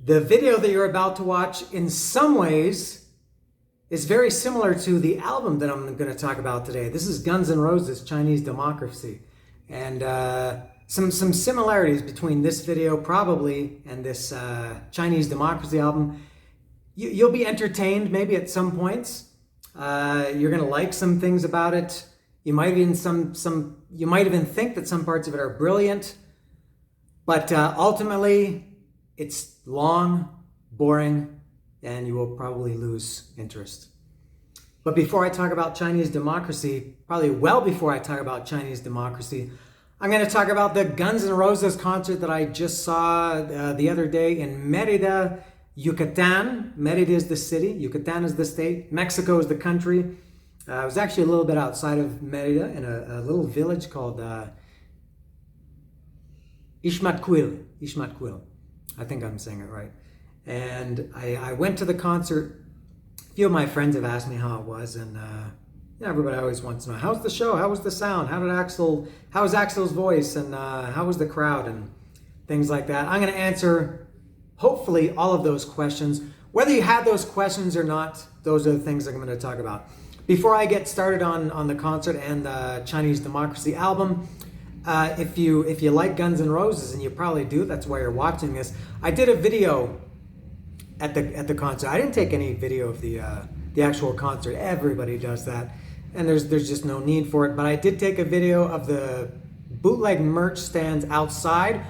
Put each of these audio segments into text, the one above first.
The video that you're about to watch, in some ways, is very similar to the album that I'm going to talk about today. This is Guns N' Roses, Chinese Democracy. And some similarities between this video, probably, and this Chinese Democracy album. You'll be entertained, maybe at some points. You're going to like some things about it. You might even think that some parts of it are brilliant. But ultimately, it's long, boring, and you will probably lose interest. But before I talk about Chinese Democracy, probably well before I talk about Chinese Democracy, I'm going to talk about the Guns N' Roses concert that I just saw the other day in Merida, Yucatan. Merida is the city, Yucatan is the state, Mexico is the country. I was actually a little bit outside of Merida in a little village called Ixmatquil. I think I'm saying it right. And I went to the concert. A few of my friends have asked me how it was, and everybody always wants to know, how's the show? How was the sound? How was Axel's voice? And how was the crowd? And things like that. I'm going to answer, hopefully, all of those questions. Whether you had those questions or not, those are the things I'm going to talk about. Before I get started on the concert and the Chinese Democracy album, if you like Guns N' Roses, and you probably do, that's why you're watching this. I did a video at the concert. I didn't take any video of the actual concert. Everybody does that, and there's just no need for it. But I did take a video of the bootleg merch stands outside,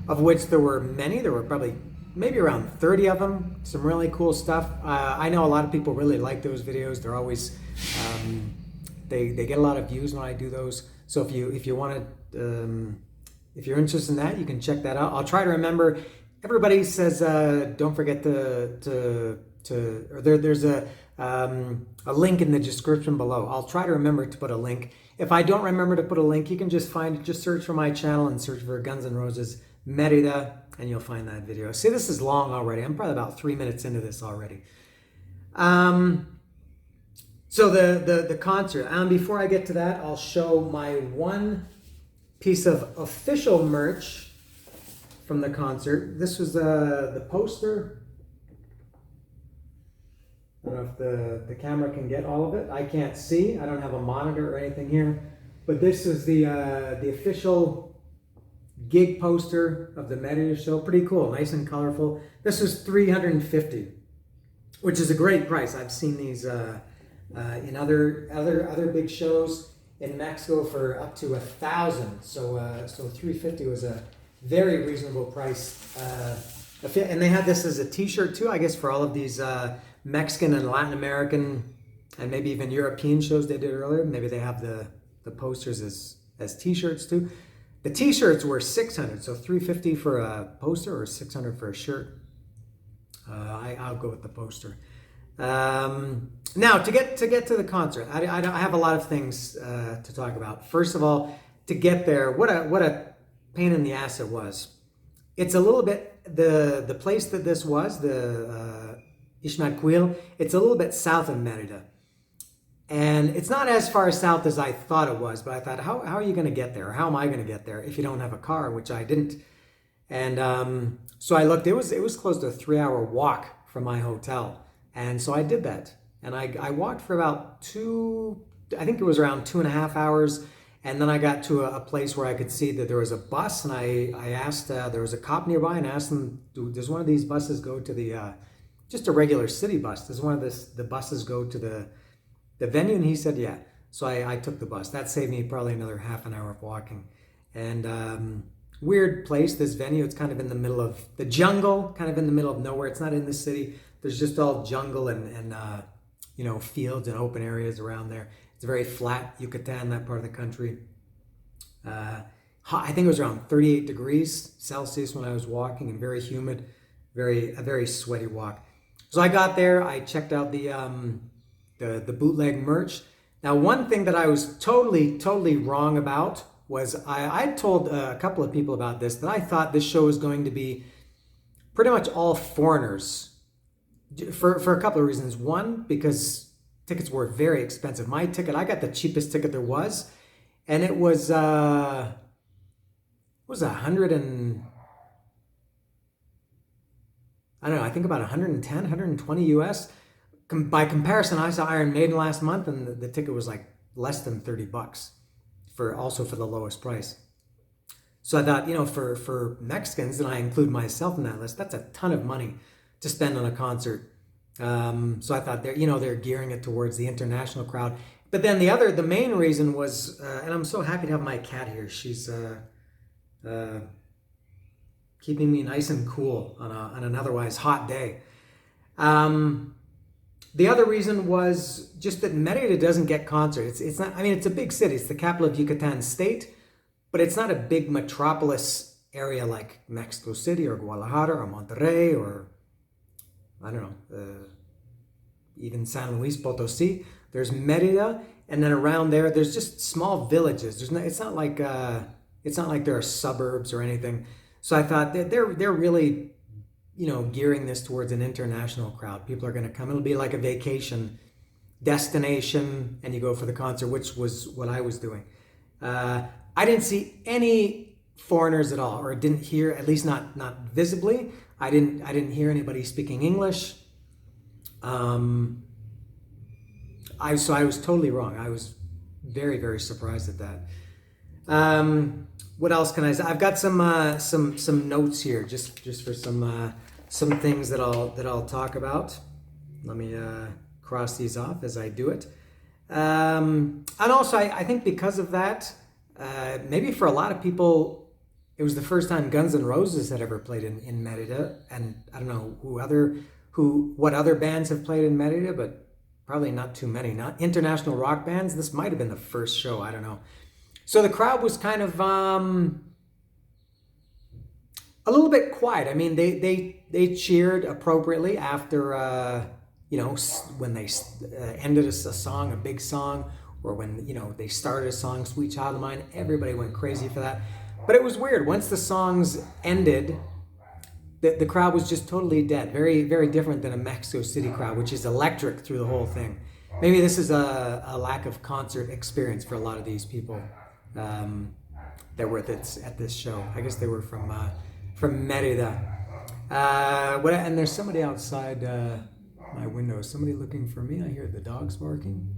of which there were many. There were probably maybe around 30 of them. Some really cool stuff. I know a lot of people really like those videos. They're always they get a lot of views when I do those. So if you want to, if you're interested in that, you can check that out. I'll try to remember. Everybody says don't forget there's a link in the description below. I'll try to remember to put a link. If I don't remember to put a link, you can just search for my channel and search for Guns N' Roses Merida, and you'll find that video. See, this is long already. I'm probably about 3 minutes into this already. So the concert. Before I get to that, I'll show my one piece of official merch from the concert. This was the poster. I don't know if the camera can get all of it. I can't see. I don't have a monitor or anything here. But this is the official gig poster of the Merida show. Pretty cool, nice and colorful. This was $350, which is a great price. I've seen these in other big shows in Mexico for up to $1,000. So $350 was a very reasonable price. And they had this as a T-shirt too, I guess, for all of these Mexican and Latin American and maybe even European shows they did earlier. Maybe they have the posters as T-shirts too. The T-shirts were $600, so $350 for a poster or $600 for a shirt. I'll go with the poster. Now to get to the concert, I have a lot of things to talk about. First of all, to get there, what a pain in the ass it was. It's a little bit the place that this was, the Ixmatquil. It's a little bit south of Merida, and it's not as far south as I thought it was. But I thought, how are you going to get there? Or how am I going to get there if you don't have a car, which I didn't? And so I looked. It was close to a 3-hour walk from my hotel. And so I did that. And I walked for about I think it was around 2.5 hours. And then I got to a place where I could see that there was a bus. And I asked, there was a cop nearby, and asked him, does one of these buses go to the, just a regular city bus? Does one of the buses go to the venue? And he said, yeah. So I took the bus. That saved me probably another half an hour of walking. And weird place, this venue. It's kind of in the middle of the jungle, kind of in the middle of nowhere. It's not in the city. There's just all jungle and fields and open areas around there. It's very flat, Yucatan, that part of the country. I think it was around 38 degrees Celsius when I was walking, and very humid, a very sweaty walk. So I got there. I checked out the bootleg merch. Now, one thing that I was totally wrong about was I told a couple of people about this, that I thought this show was going to be pretty much all foreigners. For a couple of reasons. One, because tickets were very expensive. My ticket, I got the cheapest ticket there was, and it was $100 and I don't know, I think about 110, 120 US. By comparison, I saw Iron Maiden last month and the ticket was like less than $30 also for the lowest price. So I thought, for Mexicans, and I include myself in that list, that's a ton of money to spend on a concert. So I thought they're gearing it towards the international crowd. But then the main reason was, and I'm so happy to have my cat here. She's keeping me nice and cool on an otherwise hot day. The other reason was just that Merida doesn't get concerts. It's not. I mean, it's a big city. It's the capital of Yucatan State, but it's not a big metropolis area like Mexico City or Guadalajara or Monterrey or I don't know, even San Luis Potosí. There's Merida, and then around there's just small villages. It's not like there are suburbs or anything. So I thought that they're really, gearing this towards an international crowd. People are going to come. It'll be like a vacation destination, and you go for the concert, which was what I was doing. I didn't see any foreigners at all, or didn't hear, at least not visibly. I didn't hear anybody speaking English. I was totally wrong. I was very, very surprised at that. What else can I say? I've got some notes here, just for some things that I'll talk about. Let me cross these off as I do it. And also, I think because of that, maybe for a lot of people, it was the first time Guns N' Roses had ever played in Merida, and I don't know what other bands have played in Merida, but probably not too many. Not international rock bands. This might have been the first show. I don't know. So the crowd was kind of a little bit quiet. I mean, they cheered appropriately after when they ended a song, a big song, or when they started a song, "Sweet Child of Mine." Everybody went crazy for that. But it was weird. Once the songs ended, the crowd was just totally dead. Very, very different than a Mexico City crowd, which is electric through the whole thing. Maybe this is a lack of concert experience for a lot of these people that were at this show. I guess they were from Merida. And there's somebody outside my window. Somebody looking for me. I hear the dogs barking.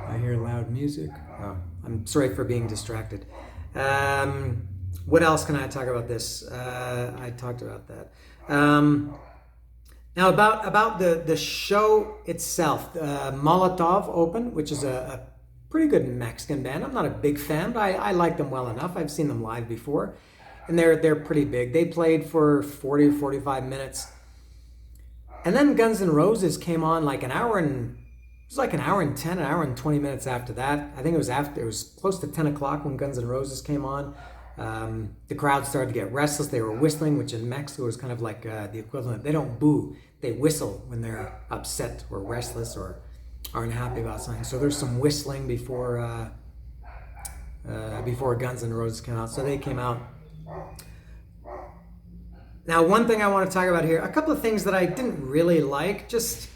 I hear loud music. Oh, I'm sorry for being distracted. What else can I talk about this? I talked about that. Now about the show itself. Molotov opened, which is a pretty good Mexican band. I'm not a big fan, but I like them well enough. I've seen them live before, and they're pretty big. They played for 40 or 45 minutes, and then Guns N' Roses came on like an hour and 10, an hour and 20 minutes after that. I think it was close to 10 o'clock when Guns N' Roses came on. The crowd started to get restless. They were whistling, which in Mexico is kind of like the equivalent. They don't boo, they whistle when they're upset or restless or aren't happy about something. So there's some whistling before Guns N' Roses came out. So they came out. Now, one thing I want to talk about here, a couple of things that I didn't really like, just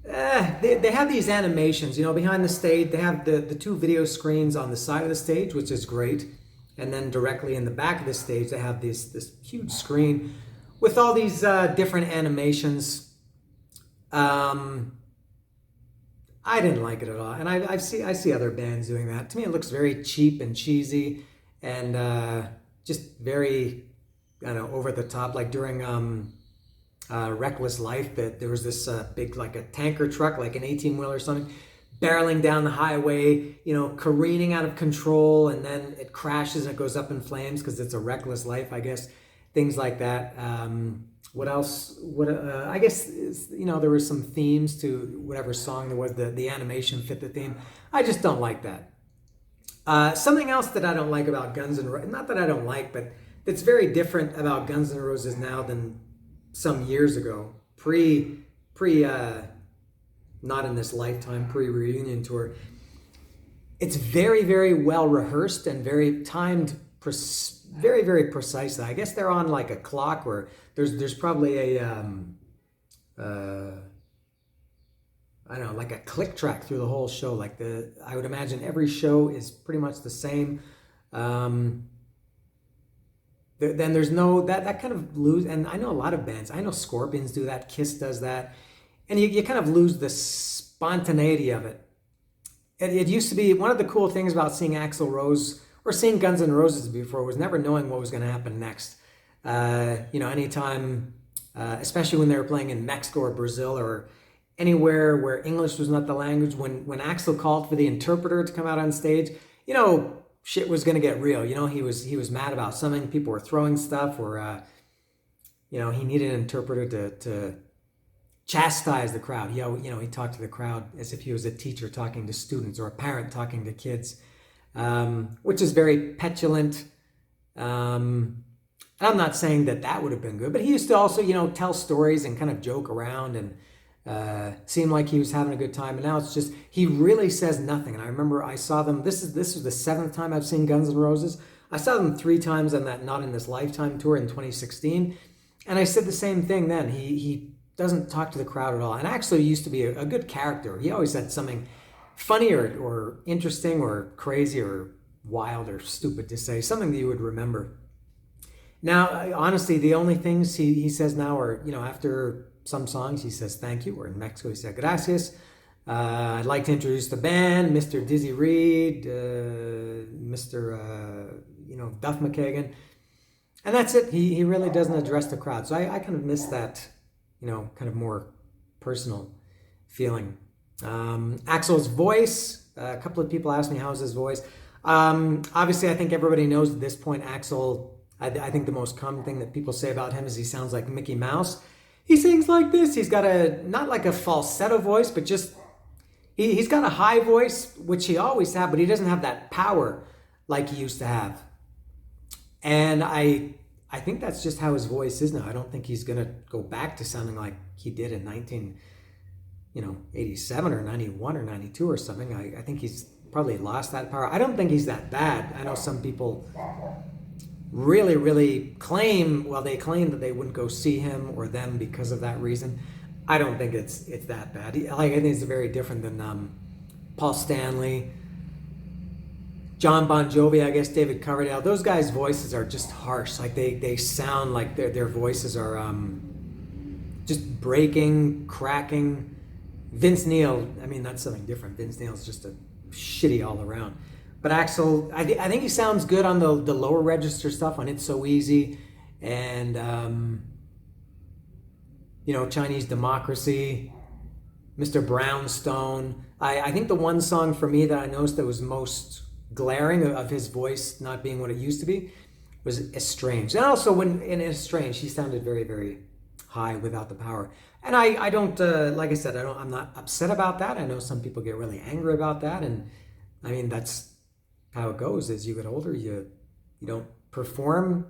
they have these animations, behind the stage. They have the two video screens on the side of the stage, which is great. And then directly in the back of the stage, they have this huge screen with all these different animations. I didn't like it at all, and I see other bands doing that. To me, it looks very cheap and cheesy, and just very, over the top. Like during Reckless Life, that there was this big, like a tanker truck, like an 18-wheeler or something, barreling down the highway, careening out of control, and then it crashes and it goes up in flames because it's a reckless life, I guess. Things like that. What else? I guess, there were some themes to whatever song there was. The animation fit the theme. I just don't like that. Something else that I don't like about Guns N' Roses, not that I don't like, but that's very different about Guns N' Roses now than some years ago, not in this lifetime, pre-reunion tour. It's very, very well rehearsed and very timed, very, very precisely. I guess they're on like a clock where there's probably a I don't know, like a click track through the whole show. I would imagine every show is pretty much the same. then there's no, that kind of lose, and I know a lot of bands, I know Scorpions do that, Kiss does that, and you kind of lose the spontaneity of it. It used to be, one of the cool things about seeing Axl Rose or seeing Guns N' Roses before was never knowing what was going to happen next. Anytime, especially when they were playing in Mexico or Brazil or anywhere where English was not the language, when Axl called for the interpreter to come out on stage, shit was going to get real. He was mad about something. People were throwing stuff, or he needed an interpreter to chastise the crowd. He talked to the crowd as if he was a teacher talking to students or a parent talking to kids, which is very petulant. And I'm not saying that would have been good, but he used to also, tell stories and kind of joke around and seemed like he was having a good time. And now it's just, he really says nothing. And I remember I saw them, this was the 7th time I've seen Guns N' Roses. I saw them 3 times on that Not in This Lifetime tour in 2016. And I said the same thing then. He doesn't talk to the crowd at all. And actually used to be a good character. He always had something funny or interesting or crazy or wild or stupid to say, something that you would remember. Now, honestly, the only things he says now are, after some songs, he says thank you, or in Mexico, he said gracias. I'd like to introduce the band, Mr. Dizzy Reed, Mr. Duff McKagan. And that's it. He really doesn't address the crowd. So I kind of miss that, kind of more personal feeling. Axl's voice, a couple of people asked me, how's his voice? Obviously, I think everybody knows at this point, Axl, I think the most common thing that people say about him is he sounds like Mickey Mouse. He sings like this. He's got not like a falsetto voice, but just, he's got a high voice, which he always had, but he doesn't have that power like he used to have. And I think that's just how his voice is now. I don't think he's going to go back to sounding like he did in 87 or 91 or 92 or something. I think he's probably lost that power. I don't think he's that bad. I know some people really, really claim that they wouldn't go see him or them because of that reason. I don't think it's that bad. I think it's very different than Paul Stanley, John Bon Jovi, I guess David Coverdale. Those guys' voices are just harsh. Like they sound like their voices are just breaking, cracking. Vince Neil, that's something different. Vince Neil's just a shitty all around. But Axl, I think he sounds good on the lower register stuff on It's So Easy and, Chinese Democracy, Mr. Brownstone. I think the one song for me that I noticed that was most glaring of his voice not being what it used to be was Estranged. And also when in Estranged, he sounded very, very high without the power. And I don't, like I said, I'm not upset about that. I know some people get really angry about that. And that's how it goes. As you get older, you don't perform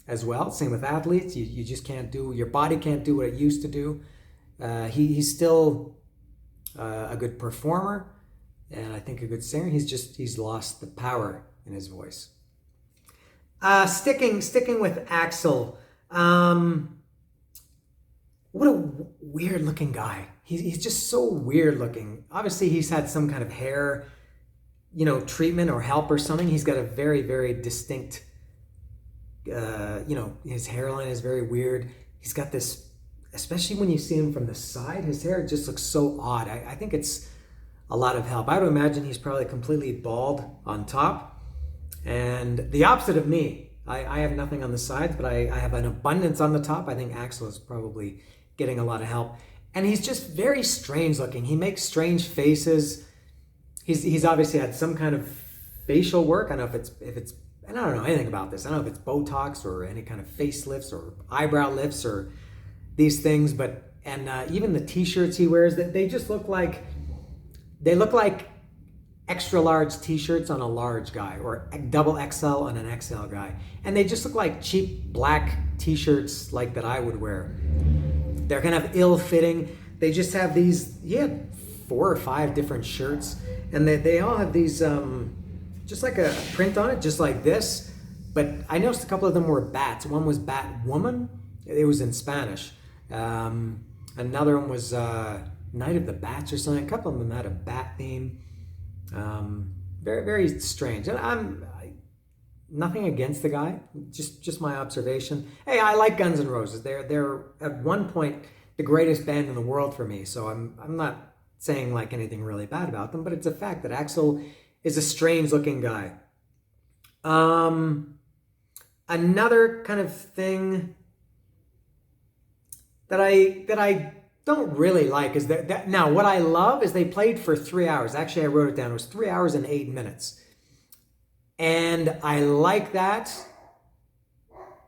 as well. Same with athletes. You just can't do, your body can't do what it used to do. He's still a good performer and I think a good singer. He's lost the power in his voice. Sticking with Axl. What a weird looking guy. He's just so weird looking. Obviously he's had some kind of hair treatment or help or something. He's got a very, very distinct, his hairline is very weird. He's got this, especially when you see him from the side, his hair just looks so odd. I think it's a lot of help. I would imagine he's probably completely bald on top. And the opposite of me. I have nothing on the sides, but I have an abundance on the top. I think Axl is probably getting a lot of help. And he's just very strange looking. He makes strange faces. He's obviously had some kind of facial work. I don't know if it's and I don't know anything about this. I don't know if it's Botox or any kind of facelifts or eyebrow lifts or these things, but even the t-shirts he wears, that they just look like extra large t-shirts on a large guy or double XL on an XL guy. And they just look like cheap black t-shirts like that I would wear. They're kind of ill-fitting. They just have these, 4 or 5 different shirts. And they all have these, just like a print on it, just like this. But I noticed a couple of them were bats. One was Bat Woman. It was in Spanish. Another one was Night of the Bats or something. A couple of them had a bat theme. Very, very strange. And nothing against the guy, just my observation. Hey, I like Guns N' Roses. They're at one point the greatest band in the world for me. So I'm not saying like anything really bad about them, but it's a fact that Axel is a strange looking guy. Another kind of thing that I don't really like is that now what I love is they played for 3 hours. Actually, I wrote it down. It was 3 hours and 8 minutes. And I like that.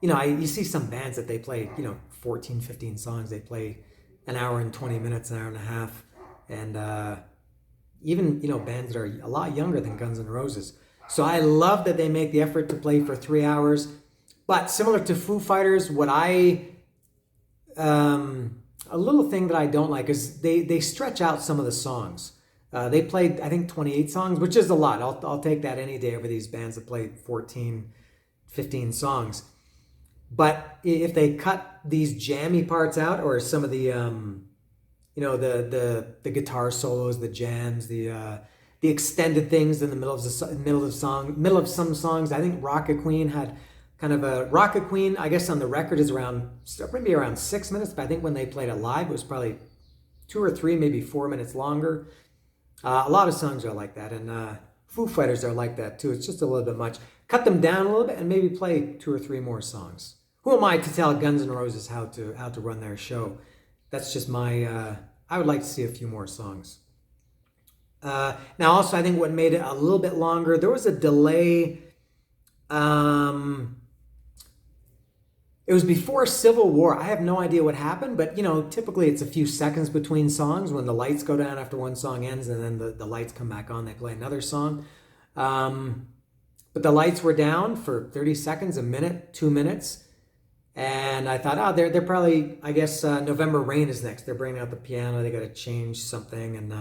You know, you see some bands that they play, 14, 15 songs. They play an hour and 20 minutes, an hour and a half. And even, bands that are a lot younger than Guns N' Roses. So I love that they make the effort to play for 3 hours. But similar to Foo Fighters, a little thing that I don't like is they stretch out some of the songs. They played, I think, 28 songs, which is a lot. I'll take that any day over these bands that play 14, 15 songs. But if they cut these jammy parts out, or some of the, the guitar solos, the jams, the extended things in the middle of some songs. I think Rocket Queen had kind of a Rocket Queen. I guess on the record is maybe around 6 minutes, but I think when they played it live, it was probably 2 or 3, maybe 4 minutes longer. A lot of songs are like that, and Foo Fighters are like that too. It's just a little bit much. Cut them down a little bit and maybe play 2 or 3 more songs. Who am I to tell Guns N' Roses how to run their show? That's just my. I would like to see a few more songs. Now, also, I think what made it a little bit longer, there was a delay. It was before Civil War. I have no idea what happened, but typically it's a few seconds between songs when the lights go down after one song ends, and then the lights come back on. They play another song. But the lights were down for 30 seconds, a minute, 2 minutes. And I thought, they're probably, I guess, November Rain is next. They're bringing out the piano. They got to change something. And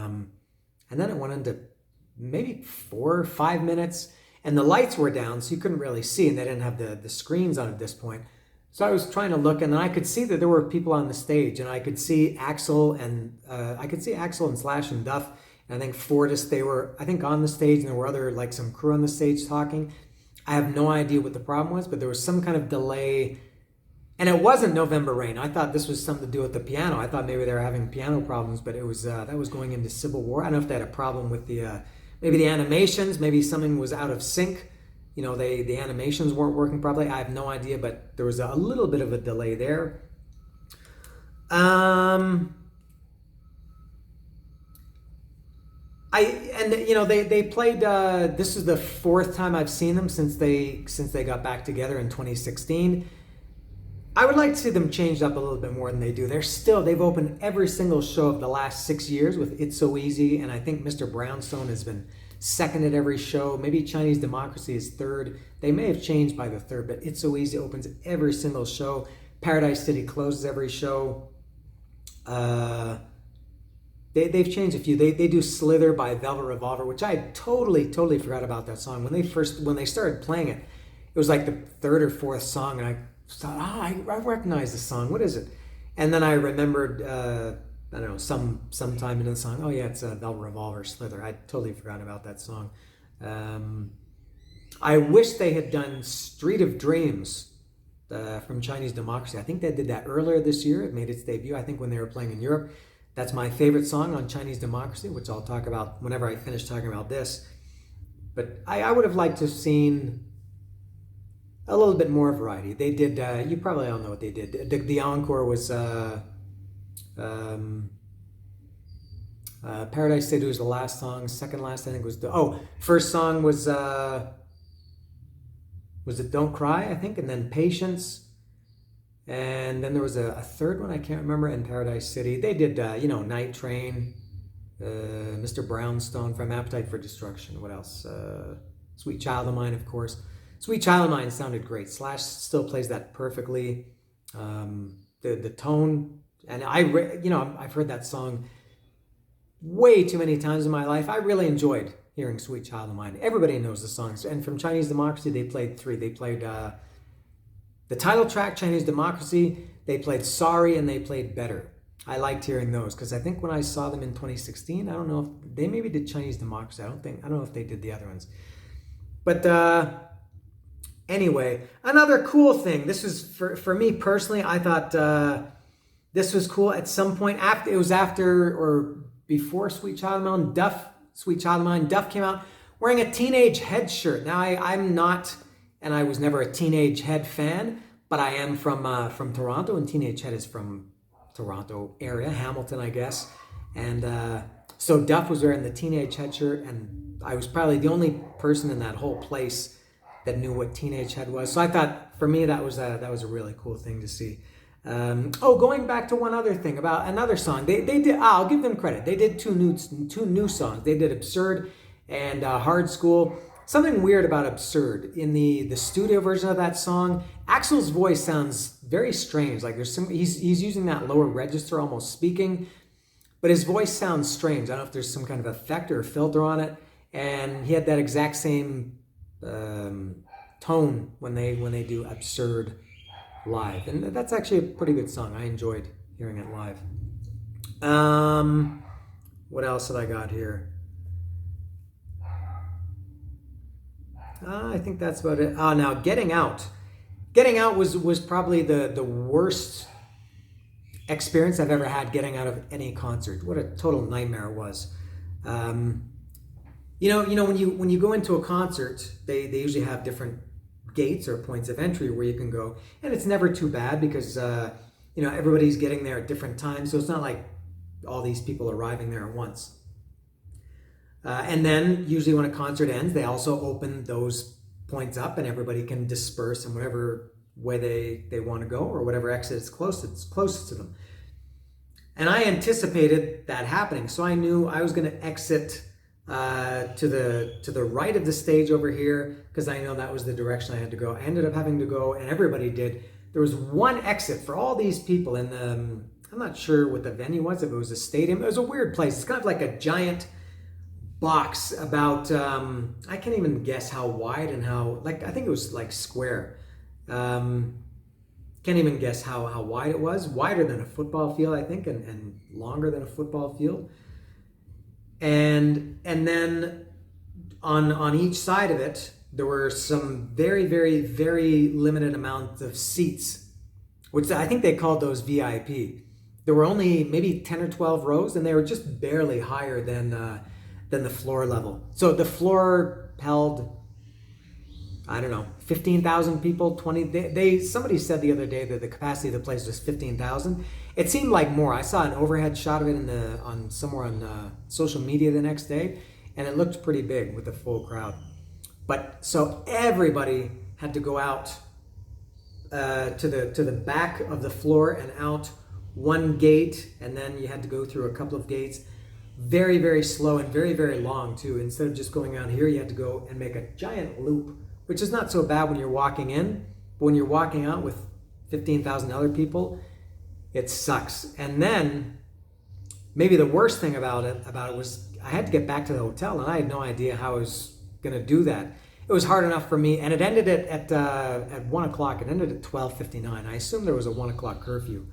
then it went into maybe 4 or 5 minutes. And the lights were down, so you couldn't really see. And they didn't have the screens on at this point. So I was trying to look, and then I could see that there were people on the stage. And I could see Axel and Slash and Duff. And I think Fortis, they were, I think, on the stage. And there were other, like, some crew on the stage talking. I have no idea what the problem was, but there was some kind of delay. And it wasn't November Rain. I thought this was something to do with the piano. I thought maybe they were having piano problems, but it was that was going into Civil War. I don't know if they had a problem with maybe the animations. Maybe something was out of sync. The animations weren't working properly. I have no idea, but there was a little bit of a delay there. They played. This is the 4th time I've seen them since they got back together in 2016. I would like to see them changed up a little bit more than they do. They've opened every single show of the last 6 years with It's So Easy, and I think Mr. Brownstone has been second at every show. Maybe Chinese Democracy is third. They may have changed by the third, but It's So Easy opens every single show. Paradise City closes every show. They've changed a few. They do Slither by Velvet Revolver, which I totally forgot about that song. When they started playing it, it was like the 3rd or 4th song, and I thought, I recognize this song. What is it? And then I remembered, I don't know, sometime into the song, oh yeah, it's Velvet Revolver, Slither. I totally forgot about that song. I wish they had done Street of Dreams from Chinese Democracy. I think they did that earlier this year. It made its debut, I think, when they were playing in Europe. That's my favorite song on Chinese Democracy, which I'll talk about whenever I finish talking about this. But I would have liked to have seen a little bit more variety. They did, you probably all know what they did. The encore was Paradise City was the last song. Second last, I think, was first song was it Don't Cry, I think, and then Patience. And then there was a third one, I can't remember, in Paradise City. They did, Night Train, Mr. Brownstone from Appetite for Destruction. What else? Sweet Child of Mine, of course. Sweet Child of Mine sounded great. Slash still plays that perfectly. The tone, and I've heard that song way too many times in my life. I really enjoyed hearing Sweet Child of Mine. Everybody knows the songs. And from Chinese Democracy, they played 3. They played the title track, Chinese Democracy. They played Sorry, and they played Better. I liked hearing those because I think when I saw them in 2016, I don't know if they maybe did Chinese Democracy. I don't know if they did the other ones. But Anyway, another cool thing. This was for me personally. I thought this was cool. At some point after or before Sweet Child of Mine, Sweet Child of Mine, Duff came out wearing a Teenage Head shirt. Now I'm not, and I was never a Teenage Head fan, but I am from Toronto, and Teenage Head is from Toronto area, Hamilton, I guess. And so Duff was wearing the Teenage Head shirt, and I was probably the only person in that whole place that knew what Teenage Head was. So I thought, for me, that was a really cool thing to see. Going back to one other thing about another song, they did. I'll give them credit. They did two new songs. They did Absurd and Hard School. Something weird about Absurd in the studio version of that song. Axel's voice sounds very strange. Like he's using that lower register, almost speaking, but his voice sounds strange. I don't know if there's some kind of effect or filter on it. And he had that exact same tone when they do Absurd live, and that's actually a pretty good song. I enjoyed hearing it live. What else have I got here? I think that's about it. Now Getting Out was probably the worst experience I've ever had getting out of any concert. What a total nightmare it was. You know when you go into a concert, they usually have different gates or points of entry where you can go, and it's never too bad because everybody's getting there at different times, so it's not like all these people arriving there at once. And then usually when a concert ends, they also open those points up and everybody can disperse in whatever way they want to go, or whatever exit is closest to them. And I anticipated that happening, so I knew I was going to exit to the right of the stage over here, because I know that was the direction I had to go. I ended up having to go, and everybody did. There was one exit for all these people in the, I'm not sure what the venue was, if it was a stadium. It was a weird place. It's kind of like a giant box about, I can't even guess how wide and how, I think it was like square. Can't even guess how wide it was. Wider than a football field, I think, and longer than a football field. And then on each side of it, there were some very, very, very limited amounts of seats, which I think they called those VIP. There were only maybe 10 or 12 rows, and they were just barely higher than the floor level. So the floor held, I don't know, 15,000 people, 20. Somebody said the other day that the capacity of the place was 15,000. It seemed like more. I saw an overhead shot of it on social media the next day, and it looked pretty big with the full crowd. But so everybody had to go out to the back of the floor and out one gate, and then you had to go through a couple of gates. Very, very slow and very, very long too. Instead of just going out here, you had to go and make a giant loop, which is not so bad when you're walking in, but when you're walking out with 15,000 other people, it sucks. And then maybe the worst thing about it was I had to get back to the hotel, and I had no idea how I was going to do that. It was hard enough for me, and it ended at 1 o'clock. It ended at 12:59. I assumed there was a 1 o'clock curfew.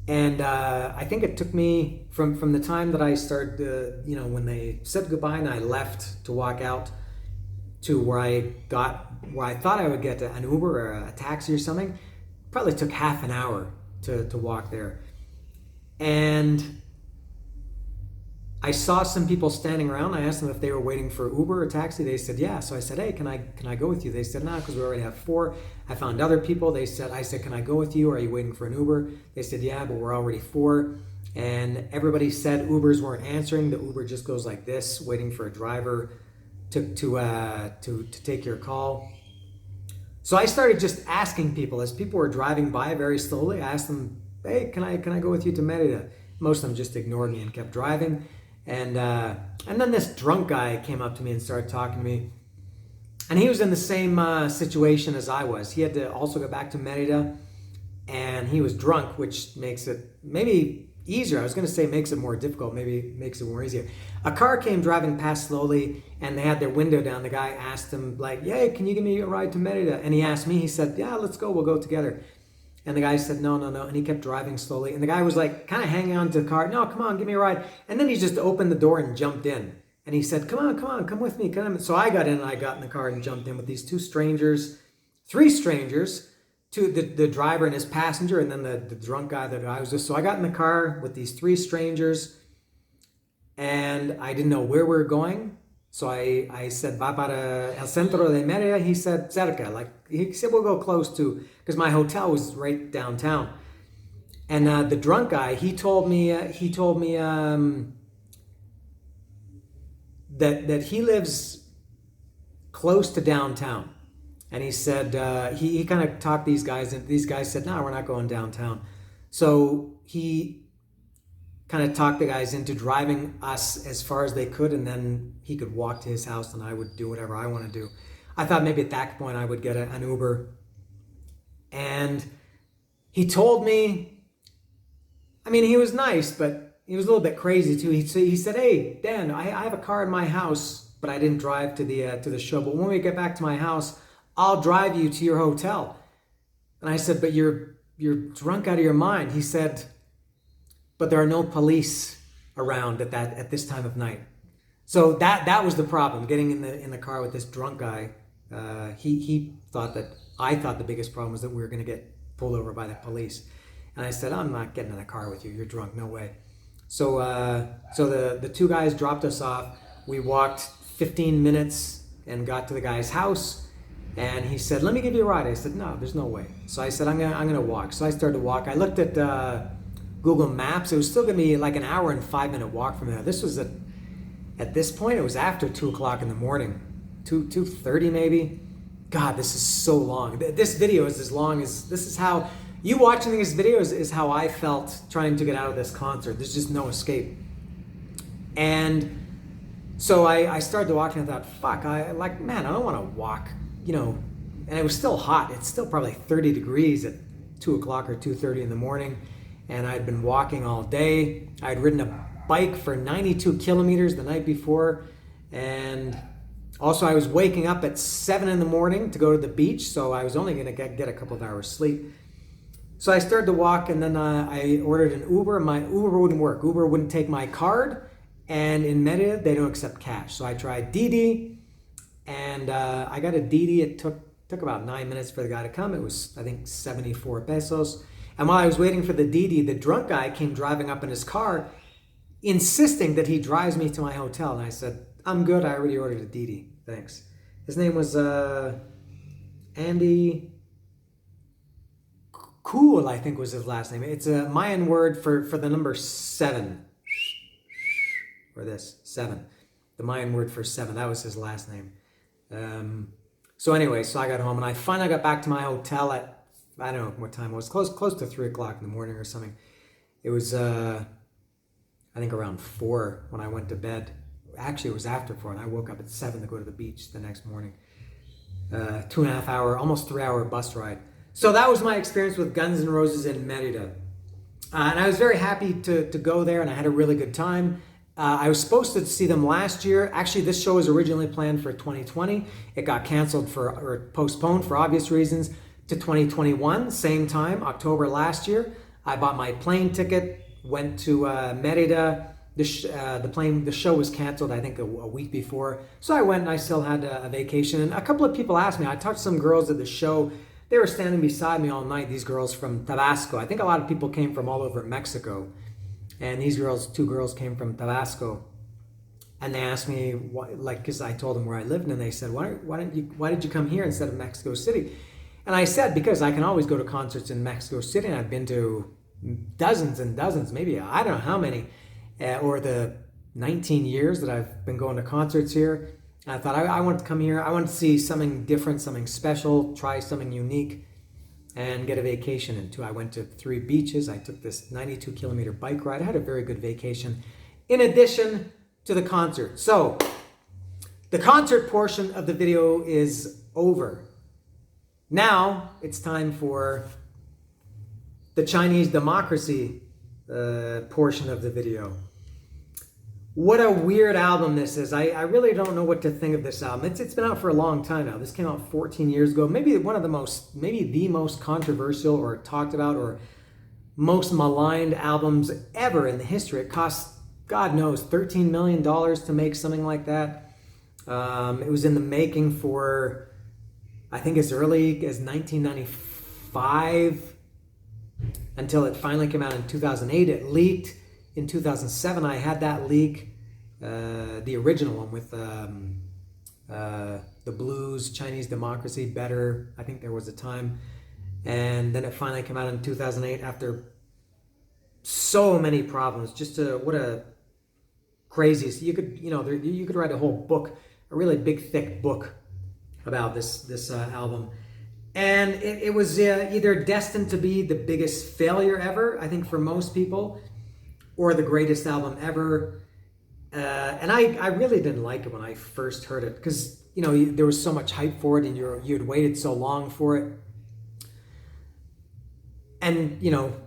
And I think it took me from the time that I started, when they said goodbye and I left to walk out, to where I thought I would get an Uber or a taxi or something, probably took half an hour to walk there. And I saw some people standing around. I asked them if they were waiting for Uber or taxi. They said, yeah. So I said, hey, can I go with you? They said, no, because we already have 4. I found other people. I said, can I go with you? Or are you waiting for an Uber? They said, yeah, but we're already 4. And everybody said Ubers weren't answering. The Uber just goes like this, waiting for a driver to take your call. So I started just asking people as people were driving by very slowly. I asked them, hey, can I go with you to Merida? Most of them just ignored me and kept driving. And then this drunk guy came up to me and started talking to me. And he was in the same situation as I was. He had to also go back to Merida, and he was drunk, which makes it maybe easier. I was going to say makes it more difficult, maybe makes it more easier. A car came driving past slowly, and they had their window down. The guy asked him, hey, can you give me a ride to Merida? And he asked me, he said, yeah, let's go, we'll go together. And the guy said, no. And he kept driving slowly. And the guy was kind of hanging on to the car. No, come on, give me a ride. And then he just opened the door and jumped in. And he said, come on, come with me. Come. So I got in and I got in the car and jumped in with these three strangers, the driver and his passenger, and then the drunk guy that I was with. So I got in the car with these three strangers, and I didn't know where we were going. So I said, va para el centro de Merida. He said, cerca. Like, he said, we'll go close to, because my hotel was right downtown. And the drunk guy, he told me that he lives close to downtown. And he said, he kind of talked these guys, and these guys said, no, we're not going downtown. So he kind of talked the guys into driving us as far as they could, and then he could walk to his house and I would do whatever I want to do. I thought maybe at that point I would get an Uber. And he told me, I mean, he was nice, but he was a little bit crazy too. He said, hey, Dan, I have a car in my house, but I didn't drive to the show. But when we get back to my house, I'll drive you to your hotel. And I said, but you're drunk out of your mind. He said, but there are no police around at this time of night. So that was the problem, getting in the car with this drunk guy. He thought that I thought the biggest problem was that we were going to get pulled over by the police. And I said, I'm not getting in the car with you. You're drunk. No way. So the two guys dropped us off. We walked 15 minutes and got to the guy's house. And he said, let me give you a ride. I said, no, there's no way. So I said, I'm gonna walk. So I started to walk. I looked at Google Maps. It was still gonna be like an hour and 5-minute walk from there. This was at this point, it was after 2 o'clock in the morning, 2:30 maybe. God, this is so long. This video is as long as, this is how, you watching this video is how I felt trying to get out of this concert. There's just no escape. And so I started to walk and I thought, fuck, man, I don't want to walk, and it was still hot. It's still probably 30 degrees at 2 o'clock or 2:30 in the morning. And I'd been walking all day. I'd ridden a bike for 92 kilometers the night before. And also I was waking up at 7 in the morning to go to the beach. So I was only going to get a couple of hours sleep. So I started to walk, and then I ordered an Uber. My Uber wouldn't work. Uber wouldn't take my card. And in Merida, they don't accept cash. So I tried Didi, and I got a Didi. It took about 9 minutes for the guy to come. It was, I think, 74 pesos. And while I was waiting for the Didi, the drunk guy came driving up in his car, insisting that he drives me to my hotel. And I said, I'm good. I already ordered a Didi. Thanks. His name was Andy Cool, I think was his last name. It's a Mayan word for the number 7. Or this, 7. The Mayan word for 7. That was his last name. So anyway, so I got home, and I finally got back to my hotel at, I don't know what time it was, close to 3 o'clock in the morning or something. It was, I think around 4 when I went to bed. Actually, it was after 4, and I woke up at 7 to go to the beach the next morning. 2.5 hour, almost 3 hour bus ride. So that was my experience with Guns N' Roses in Merida. And I was very happy to go there, and I had a really good time. I was supposed to see them last year. Actually, this show was originally planned for 2020. It got canceled or postponed for obvious reasons to 2021, same time, October last year. I bought my plane ticket, went to Merida. The show was canceled, I think, a week before. So I went and I still had a vacation. And a couple of people asked me, I talked to some girls at the show. They were standing beside me all night, these girls from Tabasco. I think a lot of people came from all over Mexico. And these girls, 2 girls came from Tabasco. And they asked me, because I told them where I lived, and they said, why did you come here instead of Mexico City? And I said, because I can always go to concerts in Mexico City, and I've been to dozens and dozens, maybe I don't know how many, or the 19 years that I've been going to concerts here. And I thought I wanted to come here. I wanted to see something different, something special, try something unique, and get a vacation into. I went to 3 beaches. I took this 92 kilometer bike ride. I had a very good vacation in addition to the concert. So the concert portion of the video is over. Now it's time for the Chinese democracy portion of the video. What a weird album this is. I really don't know what to think of this album. It's been out for a long time now. This came out 14 years ago. Maybe the most controversial or talked about or most maligned albums ever in the history. It cost God knows, $13 million to make something like that. It was in the making for, I think, as early as 1995 until it finally came out in 2008. It leaked in 2007. I had that leak, the original one with the blues, Chinese Democracy, Better. I think there was a time. And then it finally came out in 2008 after so many problems. What a crazy. You could write a whole book, a really big, thick book about this album. And it was either destined to be the biggest failure ever, I think, for most people, or the greatest album ever. And I really didn't like it when I first heard it, because there was so much hype for it, and you had waited so long for it. And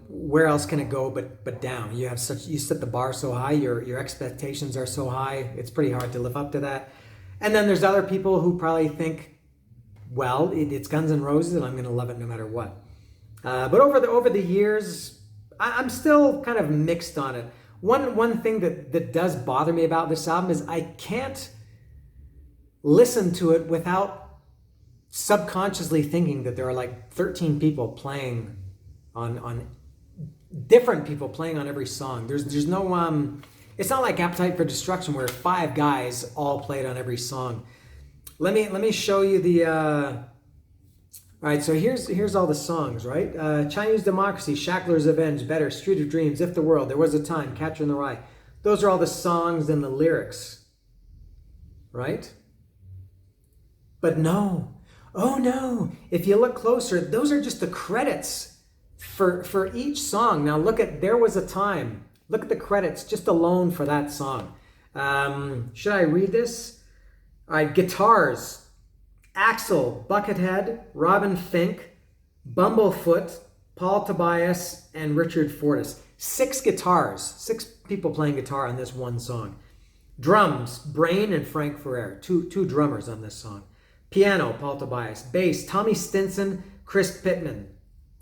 where else can it go but down? You set the bar so high, your expectations are so high, it's pretty hard to live up to that. And then there's other people who probably think, well, it's Guns N' Roses and I'm going to love it no matter what. But over the years, I'm still kind of mixed on it. One thing that does bother me about this album is I can't listen to it without subconsciously thinking that there are like 13 people playing on different people playing on every song. There's no it's not like Appetite for Destruction where 5 guys all played on every song. Let me show you the all right, so here's all the songs, right? Chinese Democracy, Shackler's Revenge, Better, Street of Dreams, If the World, There Was a Time, Catcher in the Rye. Those are all the songs and the lyrics, right? But no, oh no, if you look closer, those are just the credits for each song. Now look at There Was a Time. Look at the credits just alone for that song. Should I read this? All right, guitars. Axel, Buckethead, Robin Fink, Bumblefoot, Paul Tobias, and Richard Fortus. 6 guitars. 6 people playing guitar on this one song. Drums, Brain and Frank Ferrer. Two drummers on this song. Piano, Paul Tobias. Bass, Tommy Stinson, Chris Pittman.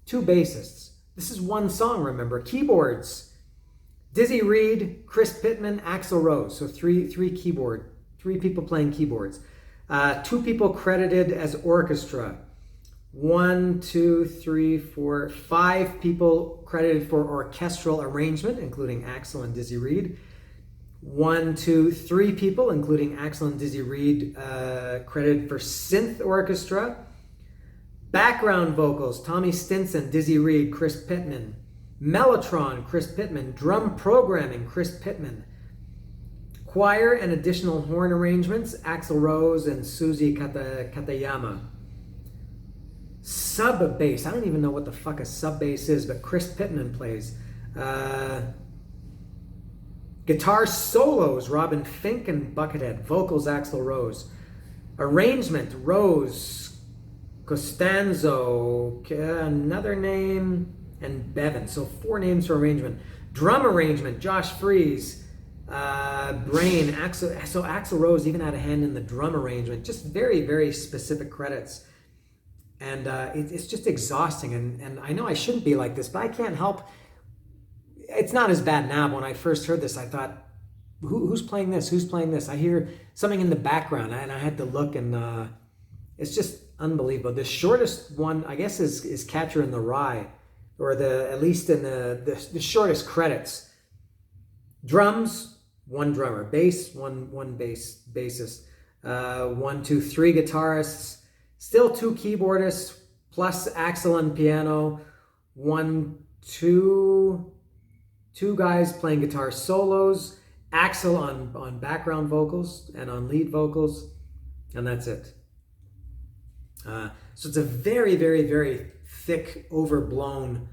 2 bassists. This is one song, remember. Keyboards, Dizzy Reed, Chris Pittman, Axel Rose. So 3 people playing keyboards. 2 people credited as orchestra. 1, 2, 3, 4, 5 people credited for orchestral arrangement, including Axel and Dizzy Reed. 1, 2, 3 people, including Axel and Dizzy Reed, credited for synth orchestra. Background vocals, Tommy Stinson, Dizzy Reed, Chris Pittman. Mellotron, Chris Pittman. Drum programming, Chris Pittman. Choir and additional horn arrangements, Axl Rose and Suzy Katayama. Sub bass, I don't even know what the fuck a sub bass is, but Chris Pittman plays. Guitar solos, Robin Fink and Buckethead. Vocals, Axl Rose. Arrangement, Rose, Costanzo, another name, and Bevan. So 4 names for arrangement. Drum arrangement, Josh Freese, Brain, Axel. So Axl Rose even had a hand in the drum arrangement. Just very, very specific credits. And it's just exhausting. And I know I shouldn't be like this, but I can't help. It's not as bad now. When I first heard this, I thought, who's playing this? Who's playing this? I hear something in the background, and I had to look, and it's just unbelievable. The shortest one, I guess, is Catcher in the Rye, or at least in the shortest credits. Drums, 1 drummer. Bass, one bassist. 1, 2, 3 guitarists. Still 2 keyboardists, plus Axel on piano. 1, 2 guys playing guitar solos. Axel on background vocals and on lead vocals, and that's it. So it's a very, very, very thick, overblown,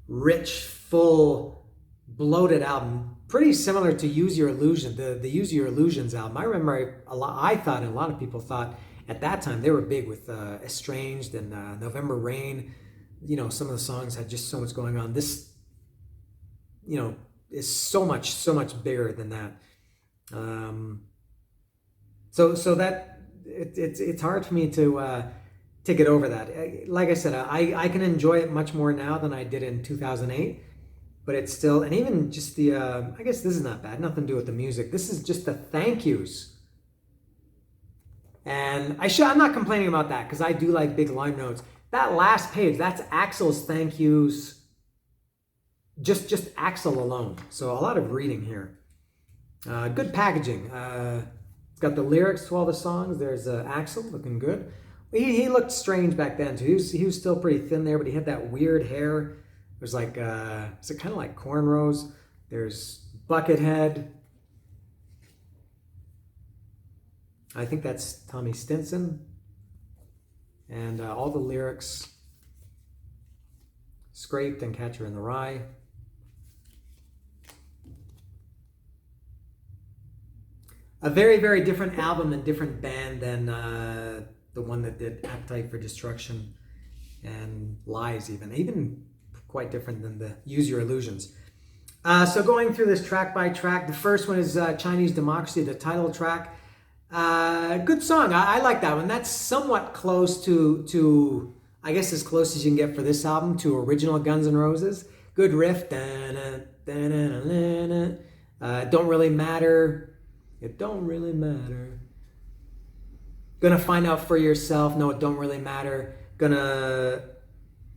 rich, full, bloated album. Pretty similar to Use Your Illusion, the Use Your Illusions album. I remember I thought, and a lot of people thought at that time, they were big with Estranged and November Rain. Some of the songs had just so much going on. This, is so much bigger than that. So that it's hard for me to get over that. Like I said, I can enjoy it much more now than I did in 2008. but it's still, and even just the, I guess this is not bad, nothing to do with the music. This is just the thank yous. And I'm not complaining about that because I do like big line notes. That last page, that's Axel's thank yous. Just Axel alone. So a lot of reading here. Good packaging. It's got the lyrics to all the songs. There's Axel looking good. He looked strange back then too. He was still pretty thin there, but he had that weird hair. It was like, is it kind of like cornrows? There's Buckethead. I think that's Tommy Stinson. And all the lyrics. Scraped and Catcher in the Rye. A very, very different album and different band than the one that did Appetite for Destruction and Lies even quite different than the Use Your Illusions. So going through this track by track, the first one is Chinese Democracy, the title track. Good song. I like that one. That's somewhat close to I guess as close as you can get for this album to original Guns N' Roses. Good riff. Don't really matter. It don't really matter. Gonna find out for yourself. No, it don't really matter. Gonna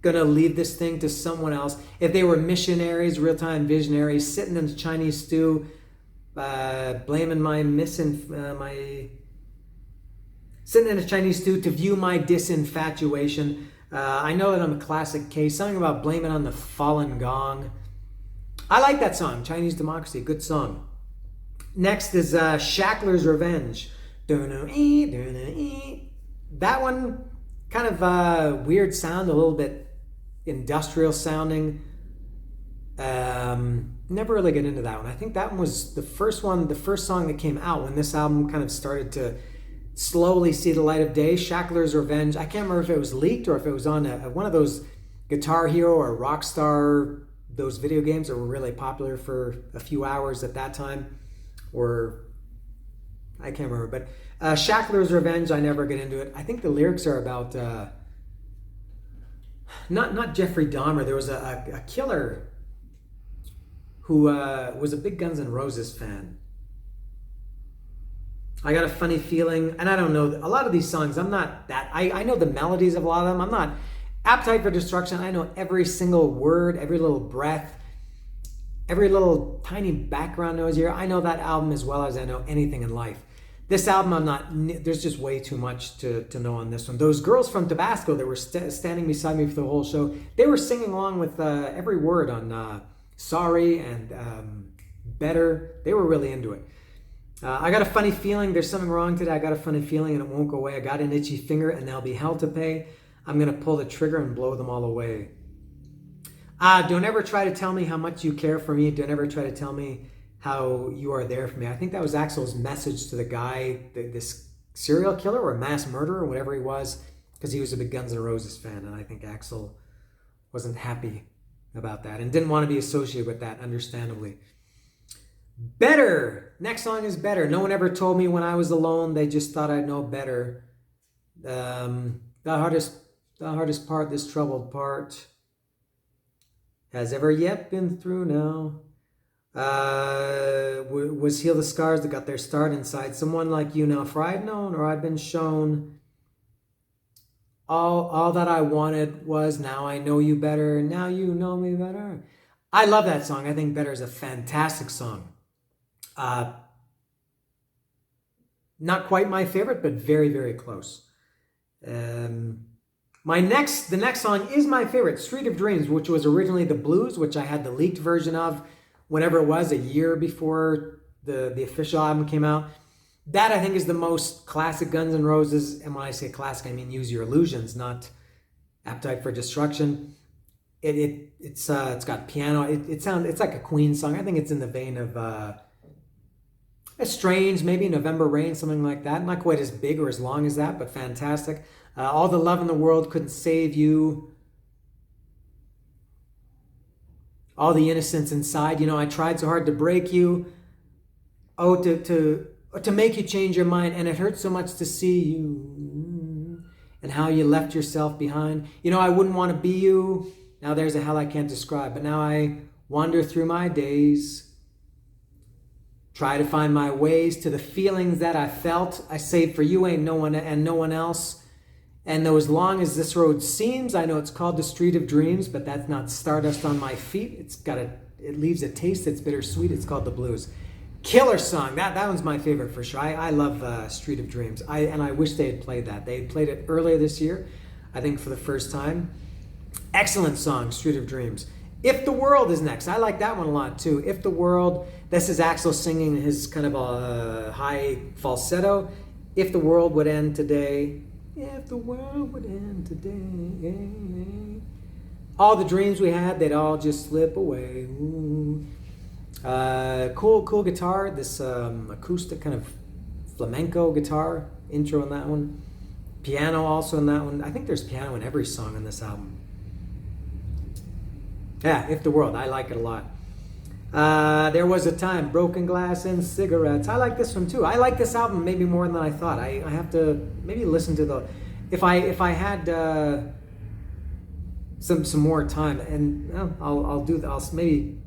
leave this thing to someone else. If they were missionaries, real-time visionaries, sitting in the Chinese stew, blaming sitting in a Chinese stew to view my disinfatuation. I know that I'm a classic case. Something about blaming on the fallen gong. I like that song, Chinese Democracy. Good song. Next is Shackler's Revenge. That one, kind of weird sound, a little bit industrial sounding. Never really get into that one. I think that one was the first song that came out when this album kind of started to slowly see the light of day. Shackler's Revenge. I can't remember if it was leaked or if it was on one of those Guitar Hero or Rockstar, those video games that were really popular for a few hours at that time. Or I can't remember, but Shackler's Revenge, I never get into it. I think the lyrics are about not Jeffrey Dahmer. There was a killer who was a big Guns N' Roses fan. I got a funny feeling, and I don't know, a lot of these songs, I'm not that, I know the melodies of a lot of them. I'm not, Appetite for Destruction, I know every single word, every little breath, every little tiny background noise here. I know that album as well as I know anything in life. This album, I'm not, there's just way too much to know on this one. Those girls from Tabasco that were standing beside me for the whole show, they were singing along with every word on Sorry and Better. They were really into it. I got a funny feeling, there's something wrong today. I got a funny feeling and it won't go away. I got an itchy finger and there'll be hell to pay. I'm going to pull the trigger and blow them all away. Don't ever try to tell me how much you care for me. Don't ever try to tell me how you are there for me. I think that was Axel's message to the guy, this serial killer or mass murderer or whatever he was, because he was a big Guns N' Roses fan. And I think Axel wasn't happy about that and didn't want to be associated with that, understandably. Better. Next song is Better. No one ever told me when I was alone. They just thought I'd know better. The hardest part, this troubled part, has ever yet been through now. Was heal the scars that got their start inside someone like you now. For I'd known or I'd been shown all that I wanted was now I know you better. Now you know me better. I love that song. I think Better is a fantastic song. Not quite my favorite, but very, very close. The next song is my favorite, Street of Dreams, which was originally the blues, which I had the leaked version of whenever it was, a year before the official album came out. That, I think, is the most classic Guns N' Roses, and when I say classic, I mean Use Your Illusions, not Appetite for Destruction. It's got piano. It's like a Queen song. I think it's in the vein of Strange, maybe November Rain, something like that. Not quite as big or as long as that, but fantastic. All the love in the world couldn't save you. All the innocence inside. You know, I tried so hard to break you. Oh, to make you change your mind, and it hurts so much to see you and how you left yourself behind. You know, I wouldn't want to be you. Now there's a hell I can't describe, but now I wander through my days, try to find my ways to the feelings that I felt. I say for you ain't no one and no one else. And though as long as this road seems, I know it's called the Street of Dreams, but that's not stardust on my feet. It leaves a taste that's bittersweet. It's called the blues. Killer song. That one's my favorite for sure. I love Street of Dreams. I wish they had played that. They had played it earlier this year, I think for the first time. Excellent song, Street of Dreams. If the World is next. I like that one a lot too. If the World. This is Axel singing his kind of a high falsetto. If the world would end today. If the world would end today. All the dreams we had, they'd all just slip away. Ooh. Cool guitar. This acoustic kind of flamenco guitar intro in that one. Piano also in that one. I think there's piano in every song on this album. Yeah, If the World. I like it a lot. There Was a Time. Broken Glass and Cigarettes. I like this one too. I like this album maybe more than I thought. I have to maybe listen to the... If I had some more time, and I'll do that. Maybe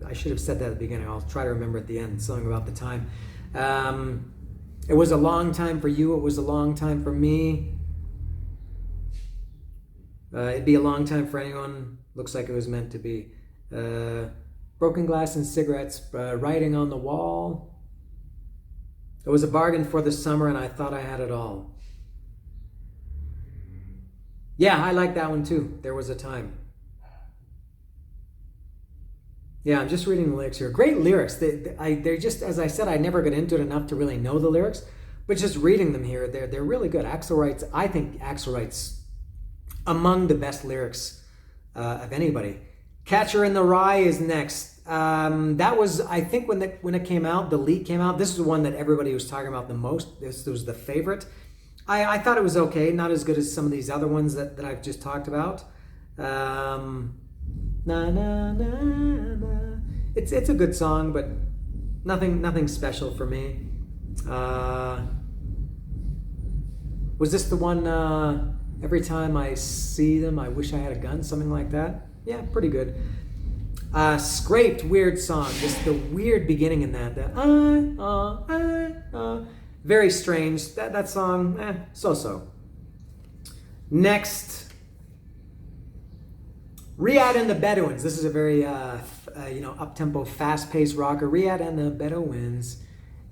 I should have said that at the beginning. I'll try to remember at the end something about the time. It was a long time for you. It was a long time for me. It'd be a long time for anyone. Looks like it was meant to be. Broken Glass and Cigarettes. Writing on the Wall. It was a bargain for the summer, and I thought I had it all. Yeah, I like that one too. There Was a Time. Yeah, I'm just reading the lyrics here. Great lyrics. They're just, as I said, I never got into it enough to really know the lyrics, but just reading them here, they're really good. I think Axel writes among the best lyrics of anybody. Catcher in the Rye is next. That was, I think, when it came out, the leak came out. This is the one that everybody was talking about the most. This was the favorite. I thought it was okay, not as good as some of these other ones that I've just talked about. Na na na na. It's a good song, but nothing special for me. Was this the one? Every time I see them, I wish I had a gun, something like that. Yeah, pretty good. Scraped, weird song. Just the weird beginning in that. Very strange. That song, so-so. Next, Riyadh and the Bedouins. This is a very up-tempo, fast-paced rocker. Riyadh and the Bedouins.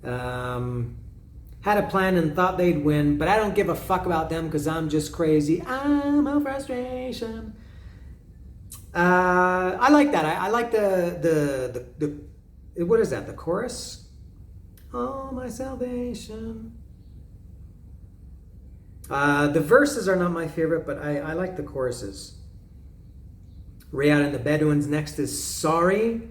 Had a plan and thought they'd win, but I don't give a fuck about them because I'm just crazy. I'm a frustration. I like that. I like the what is that? The chorus? Oh, my salvation. The verses are not my favorite, but I like the choruses. Riyadh and the Bedouins. Next is Sorry.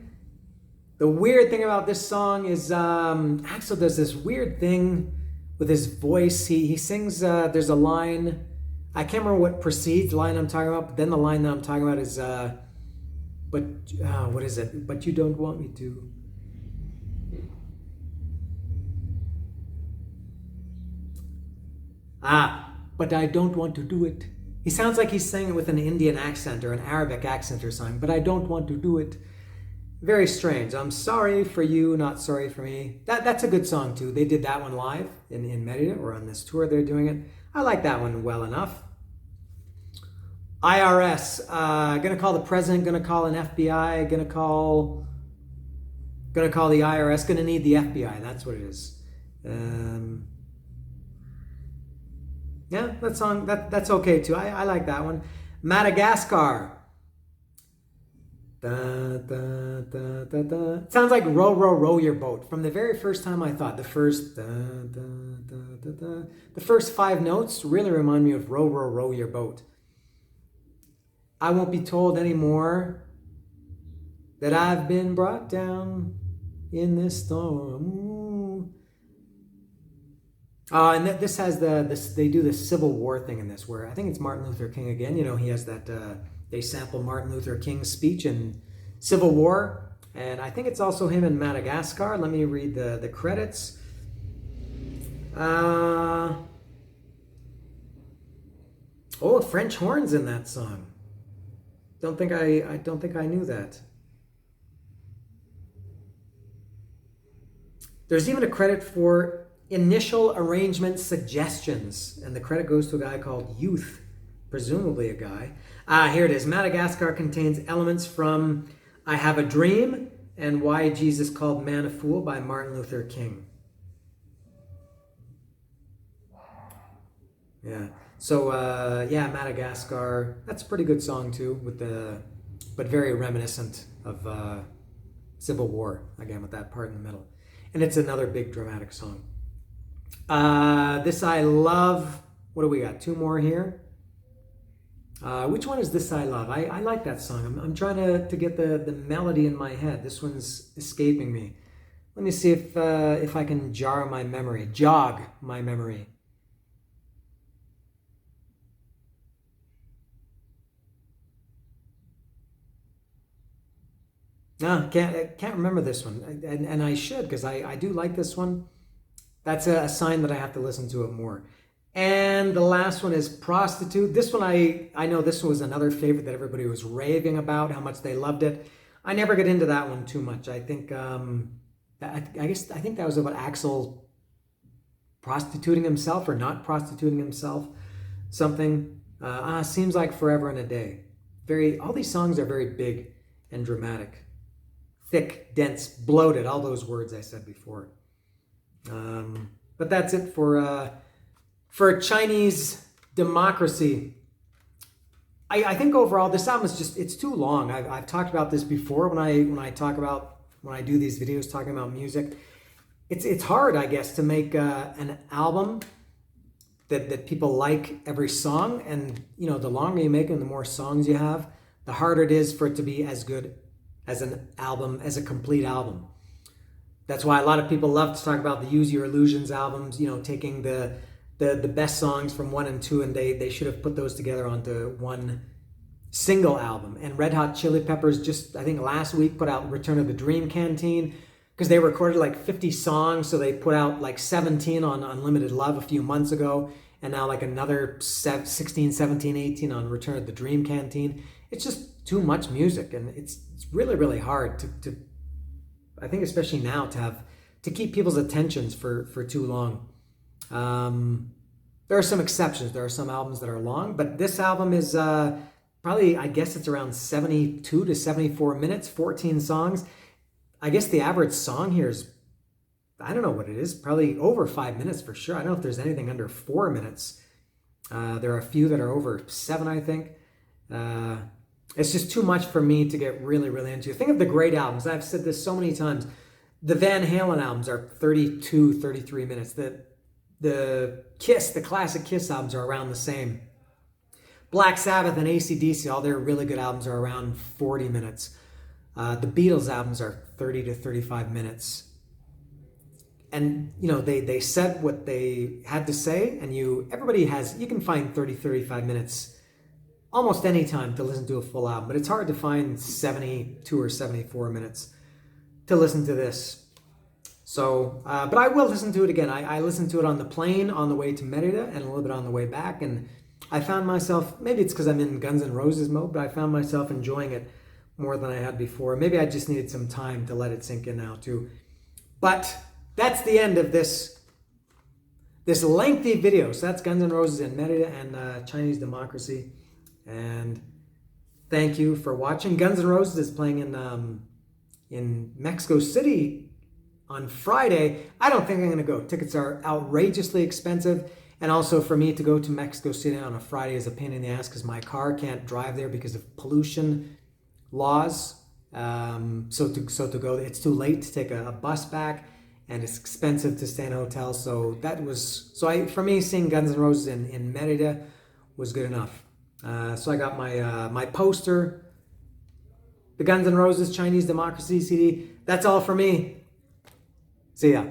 The weird thing about this song is Axel does this weird thing with his voice. He sings, there's a line, I can't remember what precedes the line I'm talking about, but then the line that I'm talking about is, what is it? But you don't want me to. But I don't want to do it. He sounds like he's saying it with an Indian accent or an Arabic accent or something, but I don't want to do it. Very strange. I'm sorry for you, not sorry for me. That's a good song too. They did that one live in Merida, or on this tour they're doing it. I like that one well enough. IRS. Gonna call the president, gonna call an FBI, gonna call the IRS, gonna need the FBI. That's what it is. Yeah, that song, that's okay too. I like that one. Madagascar. Da, da, da, da, da. It sounds like Row, Row, Row Your Boat. From the very first time I thought, the first da, da, da, da, da. The first 5 notes really remind me of Row, Row, Row Your Boat. I won't be told anymore that I've been brought down in this storm. And this has they do the Civil War thing in this, where I think it's Martin Luther King again. You know, he has that, they sample Martin Luther King's speech in Civil War. And I think it's also him in Madagascar. Let me read the credits. French horns in that song. I don't think I knew that. There's even a credit for initial arrangement suggestions, and the credit goes to a guy called Youth, presumably a guy. Here it is. Madagascar contains elements from I Have a Dream and Why Jesus Called Man a Fool by Martin Luther King. Yeah. So, yeah, Madagascar. That's a pretty good song, too, but very reminiscent of Civil War, again, with that part in the middle. And it's another big dramatic song. This I Love. What do we got? Two more here. Which one is This I Love? I like that song. I'm trying to get the melody in my head. This one's escaping me. Let me see if I can jog my memory. No, can't remember this one, and I should, because I do like this one. That's a sign that I have to listen to it more. And the last one is Prostitute. This one, I know this one was another favorite that everybody was raving about, how much they loved it. I never get into that one too much. I think, I think that was about Axel prostituting himself or not prostituting himself. Something. Seems Like Forever and a Day. All these songs are very big and dramatic. Thick, dense, bloated, all those words I said before. But that's it for Chinese Democracy. I think overall this album is it's too long. I've talked about this before when I do these videos talking about music. It's hard, I guess, to make an album that people like every song, and the longer you make them, the more songs you have, the harder it is for it to be as good as an album, as a complete album. That's why a lot of people love to talk about the Use Your Illusions albums, taking the best songs from 1 and 2, and they should have put those together onto one single album. And Red Hot Chili Peppers just, I think last week, put out Return of the Dream Canteen, because they recorded like 50 songs, so they put out like 17 on Unlimited Love a few months ago, and now like another 16, 17, 18 on Return of the Dream Canteen. It's just too much music, and it's really, really hard to I think especially now to keep people's attentions for too long. There are some exceptions. There are some albums that are long, but this album is probably, I guess it's around 72 to 74 minutes, 14 songs. I guess the average song here is, I don't know what it is, probably over 5 minutes for sure. I don't know if there's anything under 4 minutes. There are a few that are over 7, I think. It's just too much for me to get really, really into. Think of the great albums. I've said this so many times. The Van Halen albums are 32, 33 minutes. The Kiss, the classic Kiss albums are around the same. Black Sabbath and AC/DC, all their really good albums are around 40 minutes. The Beatles albums are 30 to 35 minutes. And, they said what they had to say, and you can find 30, 35 minutes almost any time to listen to a full album, but it's hard to find 72 or 74 minutes to listen to this. So, but I will listen to it again. I listened to it on the plane on the way to Merida and a little bit on the way back, and I found myself, maybe it's because I'm in Guns N' Roses mode, but I found myself enjoying it more than I had before. Maybe I just needed some time to let it sink in now too. But that's the end of this lengthy video. So that's Guns N' Roses and Merida and Chinese Democracy. And thank you for watching. Guns N' Roses is playing in Mexico City on Friday. I don't think I'm going to go. Tickets are outrageously expensive. And also for me to go to Mexico City on a Friday is a pain in the ass because my car can't drive there because of pollution laws. So to go, it's too late to take a bus back, and it's expensive to stay in a hotel. So for me, seeing Guns N' Roses in Merida was good enough. So I got my poster, the Guns N' Roses Chinese Democracy CD. That's all for me. See ya.